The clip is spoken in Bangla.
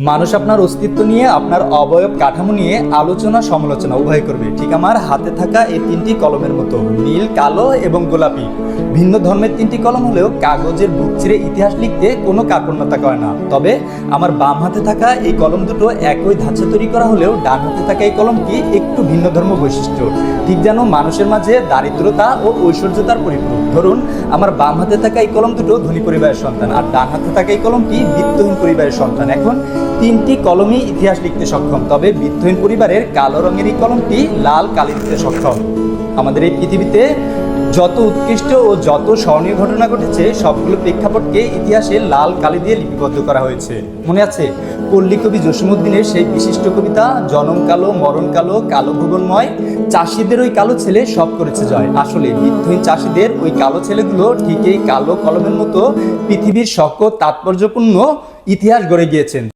মানুষ আপনার অস্তিত্ব নিয়ে, আপনার অবয়ব কাঠামো নিয়ে আলোচনা সমালোচনা উভয় করবে। ঠিক আমার হাতে থাকা এই তিনটি কলমের মতো, নীল, কালো এবং গোলাপি। ভিন্ন ধর্মের তিনটি কলম হলেও কাগজের বুক চিরে ইতিহাস লিখতে কোনো কার্পণ্যতা করে না। তবে আমার বাম হাতে থাকা এই কলম দুটো একই ধাঁচে তৈরি করা হলেও ডান হাতে থাকা এই কলমটি একটু ভিন্ন ধর্ম বৈশিষ্ট্য। ঠিক যেন মানুষের মাঝে দারিদ্রতা ও ঐশ্বর্যতার পরিপূরক। ধরুন, আমার বাম হাতে থাকা এই কলম দুটো ধনী পরিবারের সন্তান, আর ডান হাতে থাকা এই কলমটি বিত্তহীন পরিবারের সন্তান। এখন তিনটি কলমই ইতিহাস লিখতে সক্ষম, তবে বিত্তহীন পরিবারের কালো রঙের এই কলমটি লাল কালি দিতে সক্ষম। আমাদের এই পৃথিবীতে যত উৎকৃষ্ট ও যত স্মরণীয় ঘটনা ঘটেছে, সবগুলো প্রেক্ষাপটকে ইতিহাসে লাল কালি দিয়ে লিপিবদ্ধ করা হয়েছে। মনে আছে পল্লী কবি জসীমউদ্দীনের সেই বিশিষ্ট কবিতা, জনম কালো মরণ কালো, কালো ভুবনময়, চাষিদের ওই কালো ছেলে সব করেছে জয়। আসলে বিত্তহীন চাষিদের ওই কালো ছেলেগুলো ঠিক এই কালো কলমের মতো পৃথিবীর সকল তাৎপর্যপূর্ণ ইতিহাস গড়ে গিয়েছেন।